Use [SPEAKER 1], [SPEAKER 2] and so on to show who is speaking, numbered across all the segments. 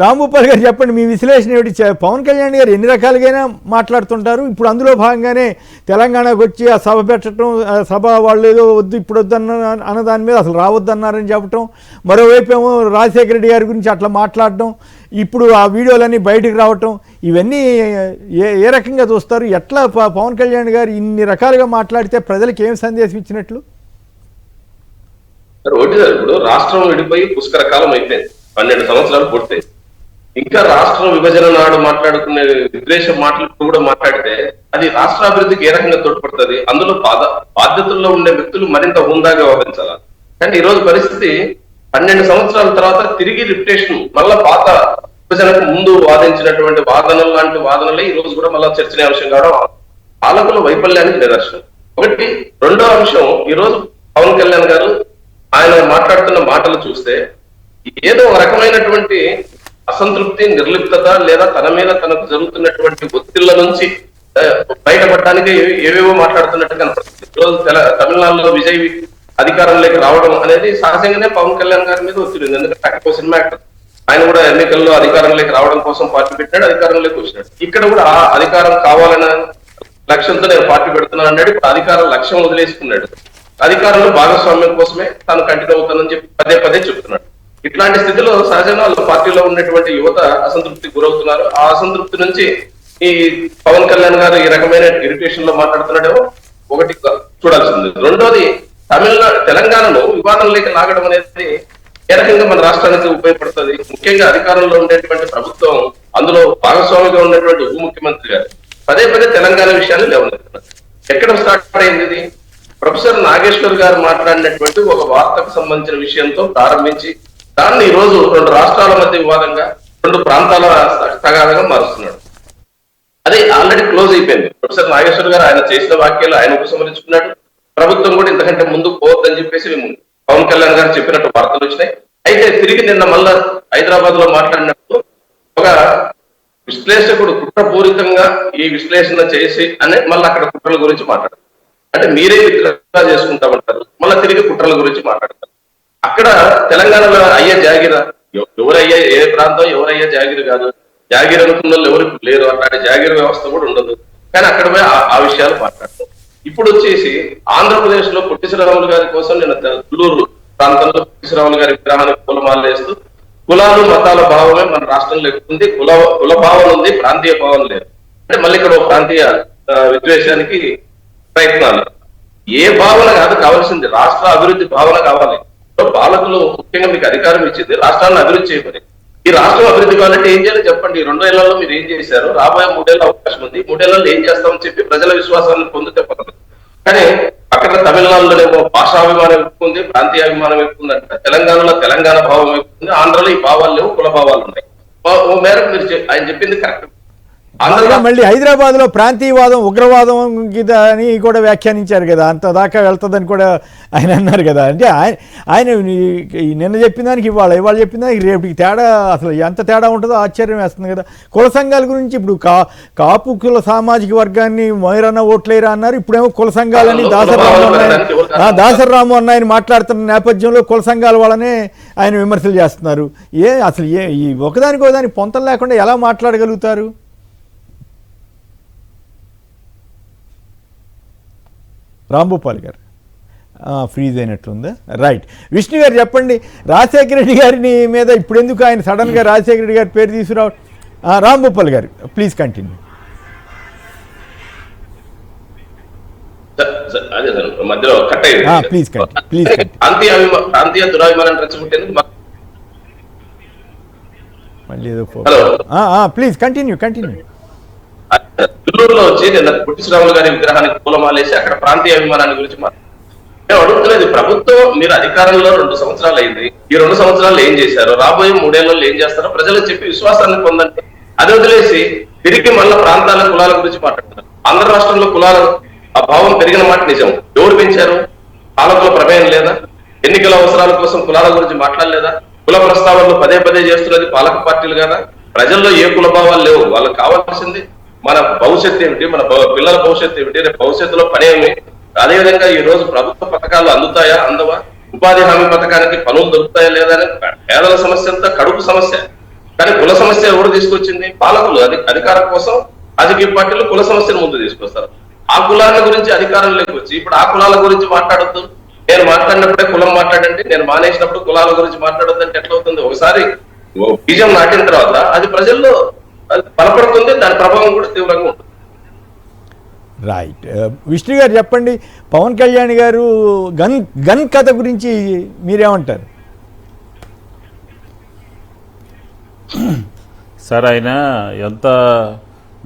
[SPEAKER 1] రాంభూపాల్ గారు చెప్పండి, మీ విశ్లేషణ ఏమిటి? పవన్ కళ్యాణ్ గారు ఎన్ని రకాలుగానే మాట్లాడుతుంటారు. ఇప్పుడు అందులో భాగంగానే తెలంగాణకు వచ్చి ఆ సభ పెట్టడం, సభ వాళ్ళు ఏదో వద్దు ఇప్పుడు వద్దన్న దాని మీద అసలు రావద్దన్నారని చెప్పటం, మరోవైపు ఏమో రాజశేఖర రెడ్డి గారి గురించి అట్లా మాట్లాడటం, ఇప్పుడు ఆ వీడియోలన్నీ బయటకు రావటం, ఇవన్నీ ఏ రకంగా చూస్తారు? ఎట్లా పవన్ కళ్యాణ్ గారు ఇన్ని రకాలుగా మాట్లాడితే ప్రజలకు ఏం సందేశం ఇచ్చినట్లు?
[SPEAKER 2] ఇప్పుడు రాష్ట్రం విడిపోయి పుష్కర కాలం అయిపోయింది, 12 సంవత్సరాలు పూర్తయింది. ఇంకా రాష్ట్ర విభజన నాడు మాట్లాడుకునే విద్వేష మాటలు కూడా మాట్లాడితే అది రాష్ట్ర అభివృద్ధికి ఏ రకంగా తోడ్పడుతుంది? అందులో బాధ్యతల్లో ఉండే వ్యక్తులు మరింత హుందాగా వ్యవహరించాలి. కానీ ఈ రోజు పరిస్థితి 12 సంవత్సరాల తర్వాత తిరిగి రిపిటేషన్ మళ్ళా పాత విభజనకు ముందు వాదించినటువంటి వాదనలు లాంటి వాదనలే ఈ రోజు కూడా మళ్ళా చర్చనీయాంశం కావడం పాలకుల వైఫల్యానికి నిదర్శనం. ఒకటి. రెండో అంశం, ఈ రోజు పవన్ కళ్యాణ్ గారు ఆయన మాట్లాడుతున్న మాటలు చూస్తే ఏదో ఒక రకమైనటువంటి అసంతృప్తి, నిర్లిప్తత లేదా తన మీద తనకు జరుగుతున్నటువంటి ఒత్తిళ్ల నుంచి బయటపడడానికి ఏవేవో మాట్లాడుతున్నట్టు కనపడుతుంది. ఈరోజు తమిళనాడులో విజయ్ అధికారంలోకి రావడం అనేది సహజంగానే పవన్ కళ్యాణ్ గారి మీద ఒత్తిడి ఉంది. ఎందుకంటే అక్కడ సినిమా యాక్టర్, ఆయన కూడా ఎన్నికల్లో అధికారంలోకి రావడం కోసం పార్టీ పెట్టాడు, అధికారంలోకి వచ్చినాడు. ఇక్కడ కూడా ఆ అధికారం కావాలనే లక్ష్యంతో నేను పార్టీ పెడుతున్నాను అన్నాడు. ఇప్పుడు అధికారం లక్ష్యం వదిలేసుకున్నాడు. అధికారంలో భాగస్వామ్యం కోసమే తాను కంటిన్యూ అవుతానని చెప్పి పదే పదే చెప్తున్నాడు. ఇట్లాంటి స్థితిలో సహజంగా వాళ్ళ పార్టీలో ఉన్నటువంటి యువత అసంతృప్తికి గురవుతున్నారు. ఆ అసంతృప్తి నుంచి ఈ పవన్ కళ్యాణ్ గారు ఈ రకమైన ఇరిటేషన్ లో మాట్లాడుతున్నాడేమో ఒకటి చూడాల్సింది. రెండోది, తెలంగాణలో వివాదంలోకి లాగడం అనేది ఏ రకంగా మన రాష్ట్రానికి ఉపయోగపడుతుంది? ముఖ్యంగా అధికారంలో ఉండేటువంటి ప్రభుత్వం, అందులో భాగస్వామిగా ఉన్నటువంటి ఉప ముఖ్యమంత్రి గారు పదే పదే తెలంగాణ విషయాన్ని లేవనెత్తున్నారు. ఎక్కడ స్టార్ట్ అయింది ఇది? ప్రొఫెసర్ నాగేశ్వర్ గారు మాట్లాడినటువంటి ఒక వార్తకు సంబంధించిన విషయంతో ప్రారంభించి దాన్ని ఈ రోజు 2 రాష్ట్రాల మధ్య వివాదంగా, 2 ప్రాంతాల తగాదంగా మారుస్తున్నాడు. అది ఆల్రెడీ క్లోజ్ అయిపోయింది. ప్రొఫెసర్ నాగేశ్వర్ గారు ఆయన చేసిన వ్యాఖ్యలు ఆయన ఉపసంహరించుకున్నాడు. ప్రభుత్వం కూడా ఇంతకంటే ముందుకు పోవద్దని చెప్పేసి పవన్ కళ్యాణ్ గారు చెప్పినట్టు వార్తలు వచ్చినాయి. అయితే తిరిగి నిన్న మళ్ళా హైదరాబాద్ లో మాట్లాడినప్పుడు ఒక విశ్లేషకుడు కుట్రపూరితంగా ఈ విశ్లేషణ చేసి అని మళ్ళీ అక్కడ కుట్రల గురించి మాట్లాడారు. అంటే మీరే విత్డ్రా చేసుకుంటామంటారు, మళ్ళీ తిరిగి కుట్రల గురించి మాట్లాడతారు. అక్కడ తెలంగాణలో అయ్యే జాగిర ఎవరయ్యే, ఏ ప్రాంతం ఎవరయ్యే జాగిరి కాదు, జాగిరి అనుకున్న వాళ్ళు ఎవరు లేరు, అట్లాంటి జాగిరి వ్యవస్థ కూడా ఉండదు. కానీ అక్కడ పోయి ఆ విషయాలు మాట్లాడతాం. ఇప్పుడు వచ్చేసి ఆంధ్రప్రదేశ్ లో పొట్టి శ్రీరాములు గారి కోసం నేను తుళ్ళూరు ప్రాంతంలో పొట్టి శ్రీరాములు గారి విగ్రహానికి పూలమాలలు వేస్తూ, కులాలు మతాల భావమే మన రాష్ట్రంలో ఎక్కుంది, కుల భావన ఉంది, ప్రాంతీయ భావన లేదు అంటే మళ్ళీ ఇక్కడ ప్రాంతీయ విద్వేషానికి ప్రయత్నాలు. ఏ భావన కాదు కావాల్సింది, రాష్ట్ర అభివృద్ధి భావన కావాలి. పాలకులు ముఖ్యంగా మీకు అధికారం ఇచ్చింది రాష్ట్రాన్ని అభివృద్ధి చేయమని. ఈ రాష్ట్రం అభివృద్ధి కావాలంటే ఏం చేయాలి చెప్పండి. 2 ఏళ్లలో మీరు ఏం చేశారు? రాబోయే 3 ఏళ్ళ అవకాశం ఉంది. 3 ఏళ్లలో ఏం చేస్తామని చెప్పి ప్రజల విశ్వాసాన్ని పొందితే పడదు. కానీ అక్కడ తమిళనాడులోనేమో భాషాభిమానం ఎక్కువ ఉంది, ప్రాంతీయ అభిమానం ఎక్కువ ఉందంట. తెలంగాణలో తెలంగాణ భావం ఎక్కువ ఉంది, ఆంధ్రలో ఈ భావాలు లేవు, కుల భావాలు ఉన్నాయి. ఓ మేరకు మీరు ఆయన చెప్పింది కరెక్ట్.
[SPEAKER 1] మళ్ళీ హైదరాబాద్ లో ప్రాంతీయవాదం, ఉగ్రవాదం అని కూడా వ్యాఖ్యానించారు కదా, అంత దాకా వెళ్తుందని కూడా ఆయన అన్నారు కదా. అంటే ఆయన నిన్న చెప్పిన దానికి ఇవాళ చెప్పిన దానికి రేపటికి తేడా, అసలు ఎంత తేడా ఉంటుందో ఆశ్చర్యం వేస్తుంది కదా. కుల సంఘాల గురించి ఇప్పుడు కాపు కుల సామాజిక వర్గాన్ని మొయరన్న ఓట్లేరా అన్నారు, ఇప్పుడేమో కుల సంఘాలని దాసరి రాము అన్న ఆయన మాట్లాడుతున్న నేపథ్యంలో కుల సంఘాల వాళ్ళనే ఆయన విమర్శలు చేస్తున్నారు. అసలు ఈ ఒకదానికి ఒకదానికి పొంతం లేకుండా ఎలా మాట్లాడగలుగుతారు? రాంభూపాల్ గారు ఫ్రీజ్ అయినట్లుందా? రైట్. విష్ణు గారు చెప్పండి, రాజశేఖర రెడ్డి గారిని మీద ఇప్పుడు ఎందుకు ఆయన సడన్గా రాజశేఖర రెడ్డి గారి పేరు తీసుకురావడం? రాంభూపాల్ గారు ప్లీజ్ కంటిన్యూ. ప్లీజ్
[SPEAKER 2] ప్రాంతీయ దురాభిమానం రెచ్చగొట్టేందుకు మళ్ళీ ఏదో
[SPEAKER 1] ప్లీజ్ కంటిన్యూ.
[SPEAKER 2] తుళ్ళూరులో వచ్చి నిన్న పొట్టి శ్రీరాములు గారి విగ్రహానికి పూలమాలేసి అక్కడ ప్రాంతీయ అభిమానాన్ని గురించి మేము అడుగుతున్నది, ప్రభుత్వం మీరు అధికారంలో 2 సంవత్సరాలు అయింది. ఈ 2 సంవత్సరాలు ఏం చేశారో, రాబోయే 3 ఏళ్లలో ఏం చేస్తారో ప్రజలకు చెప్పి విశ్వాసాన్ని పొందండి. అది వదిలేసి తిరిగి మళ్ళీ ప్రాంతాల కులాల గురించి మాట్లాడుతున్నారు. ఆంధ్ర రాష్ట్రంలో కులాల ఆ భావం పెరిగిన మాట నిజం. ఎవరు పెంచారు? పాలకుల ప్రమేయం లేదా? ఎన్నికల అవసరాల కోసం కులాల గురించి మాట్లాడలేదా? కుల ప్రస్తావనలు పదే పదే చేస్తున్నది పాలక పార్టీలు కదా. ప్రజల్లో ఏ కుల భావాలు లేవు. వాళ్ళకి కావాల్సింది మన భవిష్యత్తు ఏమిటి, మన పిల్లల భవిష్యత్తు ఏమిటి, రేపు భవిష్యత్తులో పని ఏమి. అదేవిధంగా ఈ రోజు ప్రభుత్వ పథకాలు అందుతాయా, అందవా, ఉపాధి హామీ పథకానికి పనులు దొరుకుతాయా లేదా అని పేదల సమస్య అంతా కడుపు సమస్య. కానీ కుల సమస్య ఎవరు తీసుకొచ్చింది? పాలకులు. అధికారం కోసం రాజకీయ పార్టీలు కుల సమస్యను ముందు తీసుకొస్తారు. ఆ కులాల గురించి అధికారంలోకి వచ్చి ఇప్పుడు ఆ కులాల గురించి మాట్లాడొద్దు, నేను మాట్లాడినప్పుడే కులం మాట్లాడండి, నేను మానేసినప్పుడు కులాల గురించి మాట్లాడొద్దు అంటే ఎట్లా అవుతుంది? ఒకసారి బీజం నాటిన తర్వాత అది ప్రజల్లో అది బలపడుతుంది, దాని ప్రభావం కూడా తీవ్రంగా ఉంటుంది.
[SPEAKER 1] రైట్. విష్ణు గారు చెప్పండి, పవన్ కళ్యాణ్ గారు గన్ కథ గురించి మీరేమంటారు?
[SPEAKER 3] సార్, ఆయన ఎంత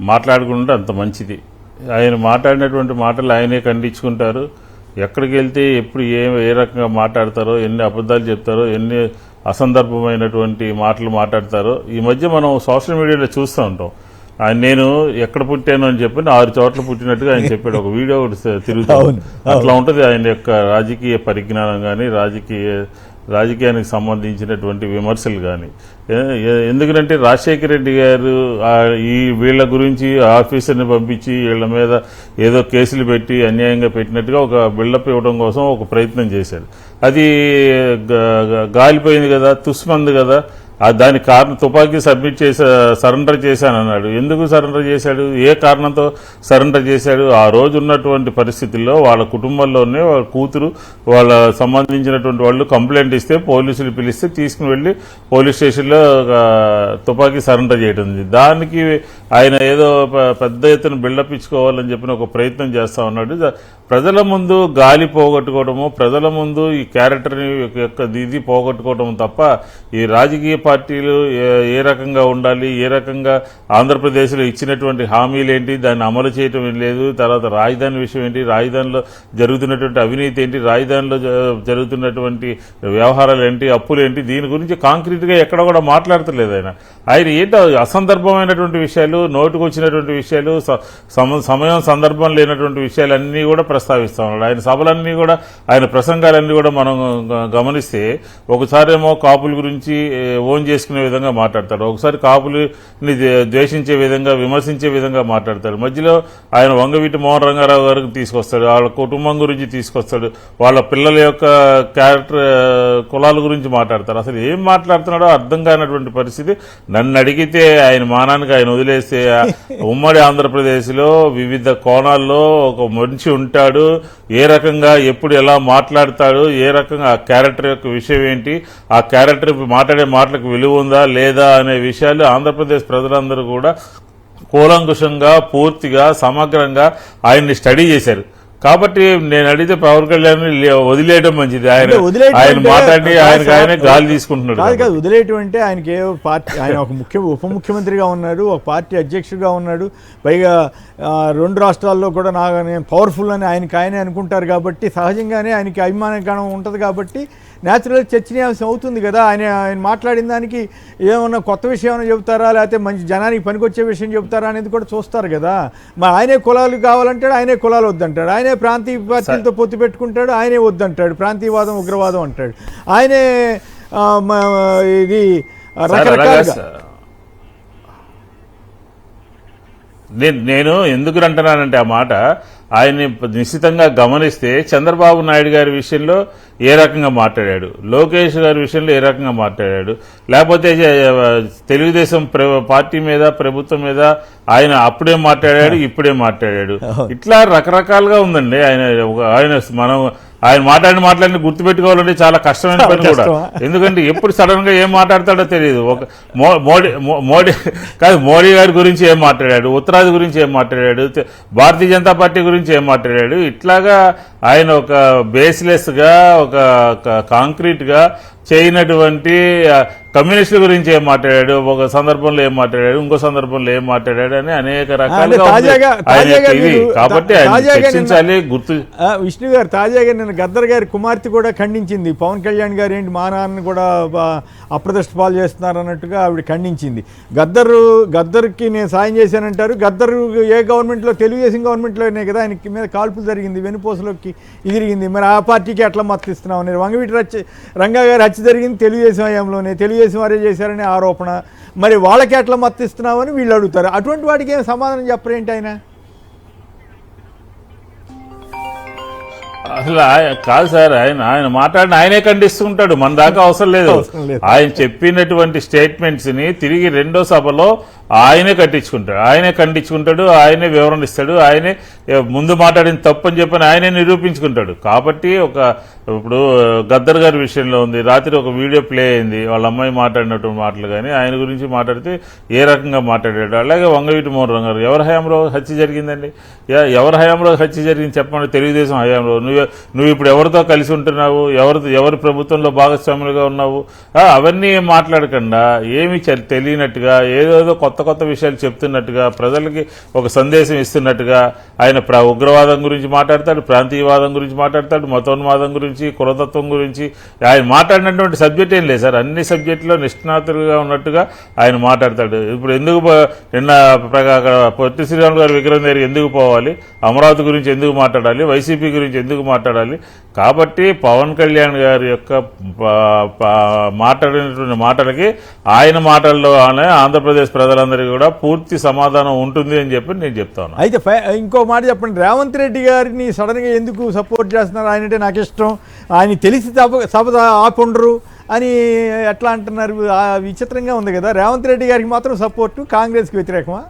[SPEAKER 3] మాట్లాడుకుంటే అంత మంచిది. ఆయన మాట్లాడినటువంటి మాటలు ఆయనే ఖండించుకుంటారు. ఎక్కడికి వెళ్తే ఎప్పుడు ఏ రకంగా మాట్లాడతారో, ఎన్ని అబద్ధాలు చెప్తారో, ఎన్ని అసందర్భమైనటువంటి మాటలు మాట్లాడతారో ఈ మధ్య మనం సోషల్ మీడియాలో చూస్తూ ఉంటాం. నేను ఎక్కడ పుట్టాను అని చెప్పి 6 చోట్ల పుట్టినట్టుగా ఆయన చెప్పాడు. ఒక వీడియో ఒకటి తిరుగుతుంది. అట్లా ఉంటుంది ఆయన యొక్క రాజకీయ పరిజ్ఞానం కానీ రాజకీయానికి సంబంధించినటువంటి విమర్శలు కానీ. ఎందుకంటే రాజశేఖర రెడ్డి గారు వీళ్ళ గురించి ఆఫీసర్ని పంపించి వీళ్ళ మీద ఏదో కేసులు పెట్టి అన్యాయంగా పెట్టినట్టుగా ఒక బిల్డప్ ఇవ్వడం కోసం ఒక ప్రయత్నం చేశారు. అది గాలిపోయింది కదా, తుస్మంది కదా. దానికి కారణం తుపాకీ సరెండర్ చేశానన్నాడు. ఎందుకు సరెండర్ చేశాడు? ఏ కారణంతో సరెండర్ చేశాడు? ఆ రోజు ఉన్నటువంటి పరిస్థితుల్లో వాళ్ళ కుటుంబంలోనే వాళ్ళ కూతురు, వాళ్ళ సంబంధించినటువంటి వాళ్ళు కంప్లైంట్ ఇస్తే పోలీసులు పిలిస్తే తీసుకుని వెళ్ళి పోలీస్ స్టేషన్లో తుపాకీ సరెండర్ చేయడం. దానికి ఆయన ఏదో పెద్ద ఎత్తున బిల్డప్ ఇచ్చుకోవాలని చెప్పిన ఒక ప్రయత్నం చేస్తా ఉన్నాడు. ప్రజల ముందు గాలి పోగొట్టుకోవడము, ప్రజల ముందు ఈ క్యారెక్టర్ని యొక్క ఇది పోగొట్టుకోవడం తప్ప ఈ రాజకీయ పార్టీలు ఏ రకంగా ఉండాలి, ఏ రకంగా ఆంధ్రప్రదేశ్లో ఇచ్చినటువంటి హామీలు ఏంటి, దాన్ని అమలు చేయటం లేదు. తర్వాత రాజధాని విషయం ఏంటి, రాజధానిలో జరుగుతున్నటువంటి అవినీతి ఏంటి, రాజధానిలో జరుగుతున్నటువంటి వ్యవహారాలు ఏంటి, అప్పులు ఏంటి, దీని గురించి కాంక్రీట్గా ఎక్కడ కూడా మాట్లాడతలేదు ఆయన ఏంటో అసందర్భమైనటువంటి విషయాలు, నోటుకు వచ్చినటువంటి విషయాలు, సమయం సందర్భం లేనటువంటి విషయాలన్నీ కూడా ప్రస్తావిస్తా ఉన్నాడు. ఆయన సభలన్నీ కూడా, ఆయన ప్రసంగాలన్నీ కూడా మనం గమనిస్తే ఒకసారేమో కాపుల గురించి ఓన్ చేసుకునే విధంగా మాట్లాడతాడు, ఒకసారి కాపులని ద్వేషించే విధంగా, విమర్శించే విధంగా మాట్లాడతాడు. మధ్యలో ఆయన వంగవీటి మోహన్ రంగారావు గారికి తీసుకొస్తాడు, వాళ్ళ కుటుంబం గురించి తీసుకొస్తాడు, వాళ్ళ పిల్లల యొక్క క్యారెక్టర్, కులాల గురించి మాట్లాడతారు. అసలు ఏం మాట్లాడుతున్నాడో అర్థం కానటువంటి పరిస్థితి. నన్ను అడిగితే ఆయన మానానికి ఆయన వదిలేస్తే ఉమ్మడి ఆంధ్రప్రదేశ్లో వివిధ కోణాల్లో ఒక మనిషి ఉంటాడు, ఏ రకంగా ఎప్పుడు ఎలా మాట్లాడతాడు, ఏ రకంగా ఆ క్యారెక్టర్ యొక్క విషయం ఏంటి, ఆ క్యారెక్టర్ మాట్లాడే మాటలకు విలువ ఉందా లేదా అనే విషయాలు ఆంధ్రప్రదేశ్ ప్రజలందరూ కూడా కూలంకుషంగా, పూర్తిగా, సమగ్రంగా ఆయన్ని స్టడీ చేశారు. కాబట్టి నేను అడిగితే పవన్ కళ్యాణ్ వదిలేయడం మంచిది. ఆయన మాట్లాడి ఆయనే గాలి తీసుకుంటున్నాడు.
[SPEAKER 1] కాదు, వదిలేయటం అంటే ఆయనకి ఏ పార్టీ, ఆయన ఒక ఉప ముఖ్యమంత్రిగా ఉన్నాడు, ఒక పార్టీ అధ్యక్షుడిగా ఉన్నాడు, పైగా 2 రాష్ట్రాల్లో కూడా నేను పవర్ఫుల్ అని ఆయనే అనుకుంటారు. కాబట్టి సహజంగానే ఆయనకి అభిమానం ఉంటుంది. కాబట్టి న్యాచురల్ చర్చనీయాంశం అవుతుంది కదా. ఆయన మాట్లాడిన దానికి ఏమన్నా కొత్త విషయం ఏమైనా చెబుతారా, లేకపోతే మంచి జనానికి పనికొచ్చే విషయం చెబుతారా అనేది కూడా చూస్తారు కదా. మరి ఆయనే కులాలు కావాలంటాడు, ఆయనే కులాలు వద్దంటాడు, ఆయనే ప్రాంతీయ పార్టీలతో పొత్తు పెట్టుకుంటాడు, ఆయనే వద్దంటాడు, ప్రాంతీయవాదం, ఉగ్రవాదం అంటాడు, ఆయనే ఇది రకరకాలుగా.
[SPEAKER 3] నేను ఎందుకు అంటున్నానంటే ఆ మాట, ఆయన్ని నిశ్చితంగా గమనిస్తే చంద్రబాబు నాయుడు గారి విషయంలో ఏ రకంగా మాట్లాడాడు, లోకేష్ గారి విషయంలో ఏ రకంగా మాట్లాడాడు, లేకపోతే తెలుగుదేశం పార్టీ మీద, ప్రభుత్వం మీద ఆయన అప్పుడే మాట్లాడాడు, ఇప్పుడే మాట్లాడాడు, ఇట్లా రకరకాలుగా ఉందండి. ఆయన మాట్లాడిన గుర్తుపెట్టుకోవాలంటే చాలా కష్టమైన పని కూడా. ఎందుకంటే ఎప్పుడు సడన్ గా ఏం మాట్లాడతాడో తెలియదు. మోడీ గారి గురించి ఏం మాట్లాడాడు, ఉత్తరాది గురించి ఏం మాట్లాడాడు, భారతీయ జనతా పార్టీ గురించి ఏం మాట్లాడాడు, ఇట్లాగా ఆయన ఒక బేస్లెస్ గా, ఒక కాంక్రీట్ గా చేయనటువంటి కమ్యూనిస్టుల గురించి ఏం మాట్లాడాడు, ఒక సందర్భంలో ఏం మాట్లాడాడు, ఇంకో సందర్భంలో ఏం మాట్లాడాడు అని అనేక రకాలుగా. కాబట్టి
[SPEAKER 1] విష్ణు గారు తాజాగా నేను గద్దర్ గారి కుమార్తె కూడా ఖండించింది, పవన్ కళ్యాణ్ గారు ఏంటి మా నాన్నని కూడా అప్రదిష్ట పాలు చేస్తున్నారు అన్నట్టుగా ఆవిడ ఖండించింది. గద్దర్కి నేను సాయం చేశానంటారు. గద్దరు ఏ గవర్నమెంట్లో, తెలుగుదేశం గవర్నమెంట్లోనే కదా ఆయనకి మీద కాల్పులు జరిగింది, వెనుపోసలోకి ఎగిరిగింది. మరి ఆ పార్టీకి ఎట్లా మద్దతిస్తున్నాం అనేది. వంగవీటి రంగా గారి హత్య జరిగింది తెలుగుదేశం హయాంలోనే, తెలుగుదేశం వారే చేశారనే ఆరోపణ. మరి వాళ్ళకి ఎట్లా మద్దతిస్తున్నామని వీళ్ళు అడుగుతారు. అటువంటి వాటికి ఏం సమాధానం చెప్పరేంటి ఆయన?
[SPEAKER 3] అసలు కాదు సార్, ఆయన మాట్లాడిన ఆయనే ఖండిస్తుంటాడు, మన దాకా అవసరం లేదు. ఆయన చెప్పినటువంటి స్టేట్మెంట్స్ ని తిరిగి రెండో సభలో ఆయనే ఖండించుకుంటాడు, ఆయనే వివరణ ఇస్తాడు, ఆయనే ముందు మాట్లాడిన తప్పని చెప్పని ఆయనే నిరూపించుకుంటాడు. కాబట్టి ఇప్పుడు గద్దర్ గారి విషయంలో ఉంది, రాత్రి ఒక వీడియో ప్లే అయింది, వాళ్ళ అమ్మాయి మాట్లాడినటువంటి మాటలు కానీ ఆయన గురించి మాట్లాడితే ఏ రకంగా మాట్లాడాడు. అలాగే వంగవీటి మోహన్ గారు ఎవరి హయాంలో హత్య జరిగిందండి? ఎవరి హయాంలో హత్య జరిగింది చెప్పండి? తెలుగుదేశం హయాంలో. నువ్వు ఇప్పుడు ఎవరితో కలిసి ఉంటున్నావు, ఎవరి ప్రభుత్వంలో భాగస్వాములుగా ఉన్నావు, అవన్నీ మాట్లాడకుండా ఏమి తెలియనట్టుగా ఏదేదో కొత్త విషయాలు చెప్తున్నట్టుగా ప్రజలకి ఒక సందేశం ఇస్తున్నట్టుగా ఆయన ఉగ్రవాదం గురించి మాట్లాడతాడు, ప్రాంతీయవాదం గురించి మాట్లాడతాడు, మతోన్మాదం గురించి, కులతత్వం గురించి. ఆయన మాట్లాడినటువంటి సబ్జెక్ట్ ఏం లేదు సార్, అన్ని సబ్జెక్టులో నిష్ణాతులుగా ఉన్నట్టుగా ఆయన మాట్లాడతాడు. ఇప్పుడు ఎందుకు నిన్న పొట్టి శ్రీరాములు గారి విగ్రహం దగ్గర ఎందుకు పోవాలి, అమరావతి గురించి ఎందుకు మాట్లాడాలి, వైసీపీ గురించి ఎందుకు మాట్లాడాలి? కాబట్టి పవన్ కళ్యాణ్ గారి యొక్క మాట్లాడినటువంటి మాటలకి ఆయన మాటల్లోనే ఆంధ్రప్రదేశ్ ప్రజలందరికీ కూడా పూర్తి సమాధానం ఉంటుంది అని చెప్పి నేను చెప్తాను.
[SPEAKER 1] అయితే ఇంకో మాట చెప్పండి, రేవంత్ రెడ్డి గారిని సడన్గా ఎందుకు సపోర్ట్ చేస్తున్నారు? ఆయన అంటే నాకు ఇష్టం, ఆయన తెలిసి సభ ఆపుండరు అని ఎట్లా అంటున్నారు? విచిత్రంగా ఉంది కదా. రేవంత్ రెడ్డి గారికి మాత్రం సపోర్టు, కాంగ్రెస్కి వ్యతిరేకమా?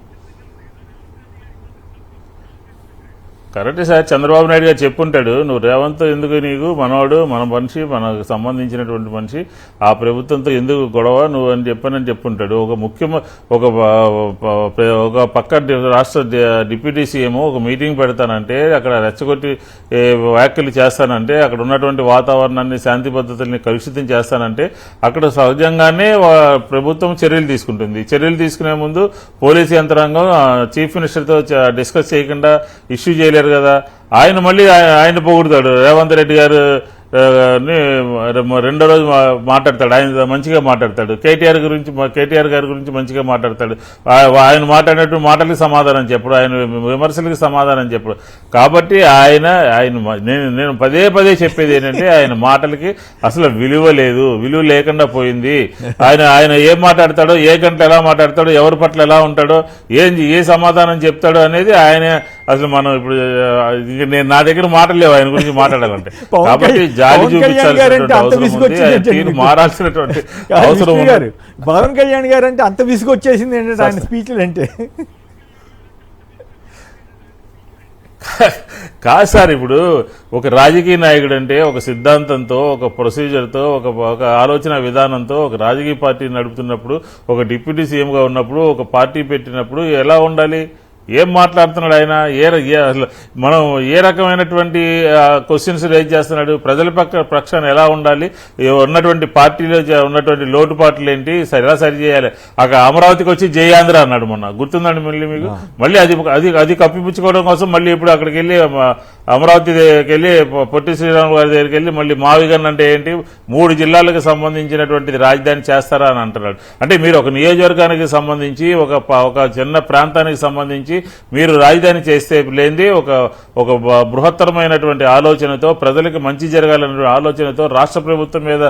[SPEAKER 3] కరెక్టే సార్, చంద్రబాబు నాయుడు గారు చెప్పుంటాడు, నువ్వు రేవంత్ ఎందుకు, నీకు మనవాడు, మన మనిషి, మనకు సంబంధించినటువంటి మనిషి, ఆ ప్రభుత్వంతో ఎందుకు గొడవ నువ్వు అని చెప్పుంటాడు. ఒక పక్క రాష్ట్ర డిప్యూటీ సీఎం ఒక మీటింగ్ పెడతానంటే, అక్కడ రెచ్చగొట్టి వ్యాఖ్యలు చేస్తానంటే, అక్కడ ఉన్నటువంటి వాతావరణాన్ని, శాంతి భద్రతల్ని కలుషితం చేస్తానంటే, అక్కడ సహజంగానే ప్రభుత్వం చర్యలు తీసుకుంటుంది. చర్యలు తీసుకునే ముందు పోలీసు యంత్రాంగం చీఫ్ మినిస్టర్తో డిస్కస్ చేయకుండా ఇష్యూ చేయలేరు కదా. ఆయన మళ్ళీ ఆయన పొగుడుతాడు. రేవంత్ రెడ్డి గారు రెండో రోజు మాట్లాడతాడు, ఆయన మంచిగా మాట్లాడతాడు. కేటీఆర్ గారి గురించి మంచిగా మాట్లాడతాడు. ఆయన మాట్లాడినట్టు మాటలకి సమాధానం చెప్పడు, ఆయన విమర్శలకి సమాధానం చెప్పడు. కాబట్టి నేను పదే చెప్పేది ఏంటంటే, ఆయన మాటలకి అసలు విలువ లేదు, విలువ లేకుండా పోయింది. ఆయన ఏం మాట్లాడతాడో, ఏ గంటలు ఎలా మాట్లాడతాడో, ఎవరి పట్ల ఎలా ఉంటాడో, ఏ సమాధానం చెప్తాడో అనేది ఆయన అసలు మనం ఇప్పుడు నా దగ్గర మాటలు లేవు ఆయన గురించి మాట్లాడాలంటే. కాబట్టి జాలి చూపించాల్సినటువంటి అవసరం ఉంది, తీరు మారాల్సినటువంటి అవసరం ఉంది.
[SPEAKER 1] పవన్ కళ్యాణ్ గారు అంటే అంత విసుగు వచ్చేసింది ఏంటంటే ఆయన స్పీచ్లు అంటే.
[SPEAKER 3] కాదు సార్, ఇప్పుడు ఒక రాజకీయ నాయకుడు అంటే ఒక సిద్ధాంతంతో, ఒక ప్రొసీజర్తో, ఒక ఆలోచన విధానంతో ఒక రాజకీయ పార్టీ నడుపుతున్నప్పుడు, ఒక డిప్యూటీ సీఎంగా ఉన్నప్పుడు, ఒక పార్టీ పెట్టినప్పుడు ఎలా ఉండాలి? ఏం మాట్లాడుతున్నాడు ఆయన? అసలు మనం ఏ రకమైనటువంటి క్వశ్చన్స్ రేజ్ చేస్తున్నాడు? ప్రజల పక్షాన ఎలా ఉండాలి? ఉన్నటువంటి పార్టీలో ఉన్నటువంటి లోటుపాట్లు ఏంటి, ఎలా సరి చేయాలి? అక్కడ అమరావతికి వచ్చి జయాంధ్ర అన్నాడు మొన్న, గుర్తుందండి మళ్ళీ మీకు? మళ్ళీ అది కప్పిపుచ్చుకోవడం కోసం మళ్ళీ ఇప్పుడు అక్కడికి వెళ్ళి అమరావతి దగ్గరికి వెళ్ళి పొట్టి శ్రీరాములు గారి దగ్గరికి వెళ్ళి మళ్ళీ మావిగన్ అంటే ఏంటి, 3 జిల్లాలకు సంబంధించినటువంటిది రాజధాని చేస్తారా అని అంటున్నాడు. అంటే మీరు ఒక నియోజకవర్గానికి సంబంధించి, ఒక చిన్న ప్రాంతానికి సంబంధించి మీరు రాజధాని చేస్తే లేనిది ఒక బృహత్తరమైనటువంటి ఆలోచనతో, ప్రజలకు మంచి జరగాలనే ఆలోచనతో, రాష్ట్ర ప్రభుత్వం మీద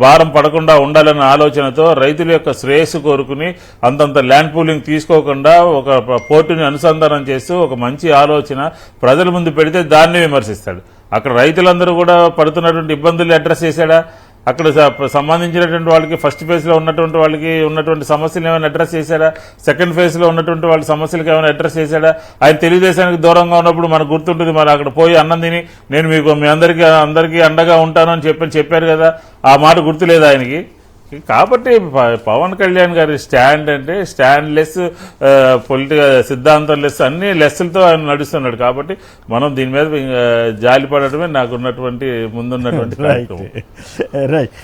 [SPEAKER 3] భారం పడకుండా ఉండాలన్న ఆలోచనతో, రైతుల యొక్క శ్రేయస్సు కోరుకుని అంతంత ల్యాండ్ పూలింగ్ తీసుకోకుండా ఒక పోర్టుని అనుసంధానం చేస్తూ ఒక మంచి ఆలోచన ప్రజల ముందు పెడితే దాన్ని విమర్శిస్తాడు. అక్కడ రైతులందరూ కూడా పడుతున్నటువంటి ఇబ్బందులు అడ్రస్ చేశాడా? అక్కడ సంబంధించినటువంటి వాళ్ళకి ఫస్ట్ ఫేజ్లో ఉన్నటువంటి వాళ్ళకి ఉన్నటువంటి సమస్యలు ఏమైనా అడ్రస్ చేశాడా? సెకండ్ ఫేజ్లో ఉన్నటువంటి వాళ్ళ సమస్యలకు ఏమైనా అడ్రస్ చేశాడా? ఆయన తెలుగుదేశానికి దూరంగా ఉన్నప్పుడు మనకు గుర్తుంటుంది, మరి అక్కడ పోయి అన్నం తిని నేను మీ అందరికీ అండగా ఉంటాను అని చెప్పారు కదా, ఆ మాట గుర్తులేదు ఆయనకి. కాబట్టి పవన్ కళ్యాణ్ గారి స్టాండ్ అంటే స్టాండ్లెస్, పొలిటికల్ సిద్ధాంతం లెస్, అన్ని లెస్సులతో ఆయన నడుస్తున్నాడు. కాబట్టి మనం దీని మీద జాలి పడటమే నాకున్నటువంటి ముందున్నటువంటి
[SPEAKER 1] రైట్.